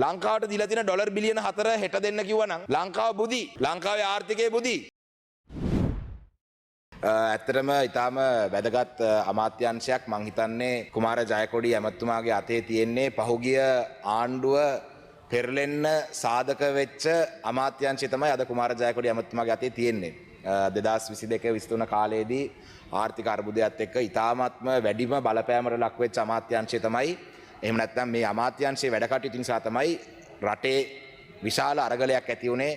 ලංකාවට දීලා තියෙන ඩොලර් බිලියන 4 හෙට දෙන්න කිව්වනම් ලංකාව බුදි. ලංකාවේ ආර්ථිකය බුදි. ඇත්තටම ඊටාම වැදගත් අමාත්‍යාංශයක් මං හිතන්නේ කුමාර ජයකොඩි ඇමතුමාගේ අතේ තියෙන්නේ පහුගිය ආණ්ඩුව පෙරලෙන්න සාධක වෙච්ච අමාත්‍යාංශය තමයි අද කුමාර ජයකොඩි ඇමතුමාගේ අතේ තියෙන්නේ. 2022-23 කාලයේදී ආර්ථික අර්බුදයත් එක්ක ඊටාමත්ම වැඩිම බලපෑමකට ලක් වෙච්ච අමාත්‍යාංශය තමයි. එහෙම නැත්නම් මේ අමාත්‍යාංශයේ වැඩ කටයුතු නිසා තමයි රටේ විශාල අරගලයක් ඇති වුණේ.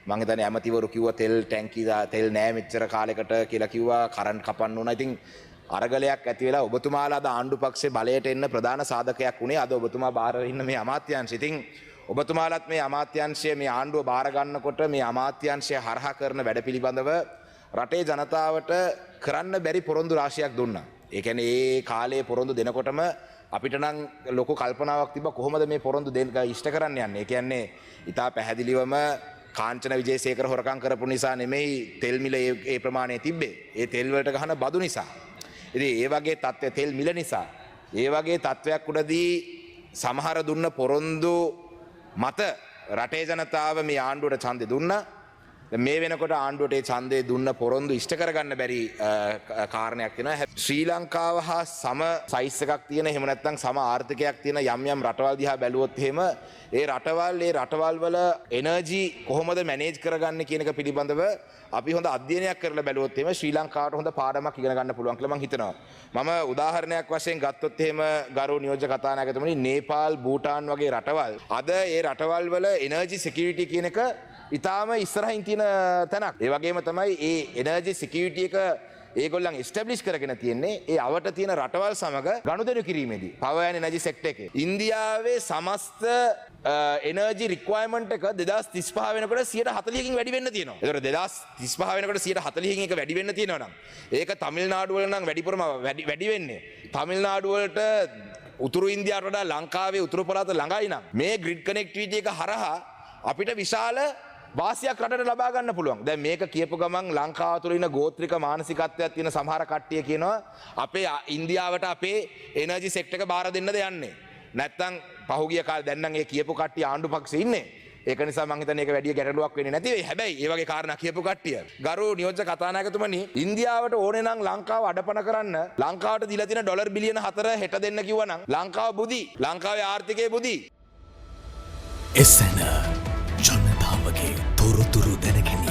මං හිතන්නේ ඇමතිවරු කිව්වා තෙල් ටැංකි තෙල් නෑ මෙච්චර කාලයකට කියලා කිව්වා කරන්ට් කපන්න ඕන. ඉතින් අරගලයක් ඇති වෙලා ඔබතුමාලා අද ආණ්ඩු පක්ෂේ බලයට එන්න ප්‍රධාන සාධකයක් උනේ අද ඔබතුමා බාර ඉන්න මේ අමාත්‍යාංශය. ඉතින් ඔබතුමාලත් මේ අමාත්‍යාංශය මේ ආණ්ඩුව බාර ගන්නකොට මේ අමාත්‍යාංශය හරහා කරන වැඩ පිළිබඳව රටේ ජනතාවට කරන්න බැරි පොරොන්දු රාශියක් දුන්නා. ඒ කියන්නේ ඒ කාලේ පොරොන්දු දෙනකොටම අපිට නම් ලොකු කල්පනාවක් තිබ්බා කොහොමද මේ පොරොන්දු දෙන්න ඉෂ්ට කරන්න යන්නේ. ඒ කියන්නේ ඉතා පැහැදිලිවම කාංචන විජේසේකර හොරකම් කරපු නිසා නෙමෙයි තෙල් මිල ඒ ප්‍රමාණය තිබ්බේ. ඒ තෙල් වලට ගහන බදු නිසා. ඉතින් ඒ වගේ තත්ත්වය තෙල් මිල නිසා. ඒ වගේ තත්ත්වයක් උඩදී සමහර දුන්න පොරොන්දු මත රටේ ජනතාව මේ ආණ්ඩුවට ඡන්දේ දුන්නා. මේ වෙනකොට ආණ්ඩුවට ඒ ඡන්දේ දුන්න පොරොන්දු ඉෂ්ට කරගන්න බැරි කාරණයක් තියෙනවා. ශ්‍රී ලංකාව හා සම සයිස් එකක් තියෙන එහෙම නැත්නම් සම ආර්ථිකයක් තියෙන යම් යම් රටවල් දිහා බැලුවොත් එහෙම ඒ රටවල් වල එනර්ජි කොහොමද මැනේජ් කරගන්නේ කියන එක පිළිබඳව අපි හොඳ අධ්‍යයනයක් කරලා බැලුවොත් එහෙම ශ්‍රී ලංකාවට හොඳ පාඩමක් ඉගෙන ගන්න පුළුවන් කියලා මම හිතනවා. මම උදාහරණයක් වශයෙන් ගත්තොත් එහෙම ගරු නියෝජ්‍ය කතානායකතුමනි නේපාල් භූටාන් වගේ රටවල් අද ඒ රටවල් වල එනර්ජි සිකියුරිටි කියන එක ඉතාම ඉස්සරහින් තියෙන තැනක්. ඒ වගේම තමයි ඒ එනර්ජි සිකියුරිටි එක ඒගොල්ලන් එස්ටැබ්ලිෂ් කරගෙන තියෙන්නේ ඒ අවට තියෙන රටවල් සමග ගනුදෙනු කිරීමේදී පවර් ඇන්ඩ් එනර්ජි සෙක්ටර් එකේ. ඉන්දියාවේ සමස්ත එනර්ජි රික්වයර්මන්ට් එක 2035 වෙනකොට 140කින් වැඩි වෙන්න තියෙනවා. ඒතකොට 2035 වෙනකොට 140කින් එක වැඩි වෙන්න තියෙනවා නම් ඒක තමිල්නාඩු වල නම් වැඩිපුරම වැඩි වෙන්නේ. තමිල්නාඩු වලට උතුරු ඉන්දියාවට වඩා ලංකාවේ උතුරු පළාත ළඟයි නම් මේ ග්‍රිඩ් කනෙක්ටිවිටි එක හරහා අපිට විශාල වාසියක් රටට ලබා ගන්න පුළුවන්. දැන් මේක කියපු ගමන් ලංකාව තුළ ඉන්න ගෝත්‍රික මානසිකත්වයක් තියෙන සමහර කට්ටිය කියනවා අපේ ඉන්දියාවට අපේ එනර්ජි සෙක්ටර් එක බාර දෙන්නද යන්නේ. නැත්තම් පහුගිය කාලේ දැන් නම් ඒ කියපු කට්ටිය ආණ්ඩු පක්ෂේ ඉන්නේ. ඒක නිසා මම හිතන්නේ ඒක වැඩි ගැටලුවක් වෙන්නේ නැති වෙයි. හැබැයි මේ වගේ කාරණා කියපු කට්ටිය. ගරු නියෝජ්‍ය කතානායකතුමනි ඉන්දියාවට ඕනේ නම් ලංකාව අඩපණ කරන්න ලංකාවට දීලා තියෙන ඩොලර් බිලියන 4 හෙට දෙන්න කිව්වනම් ලංකාව බුදි. ලංකාවේ ආර්ථිකය බුදි. එසැන ජනතාවගේ තොරතුරු දැනගැනීම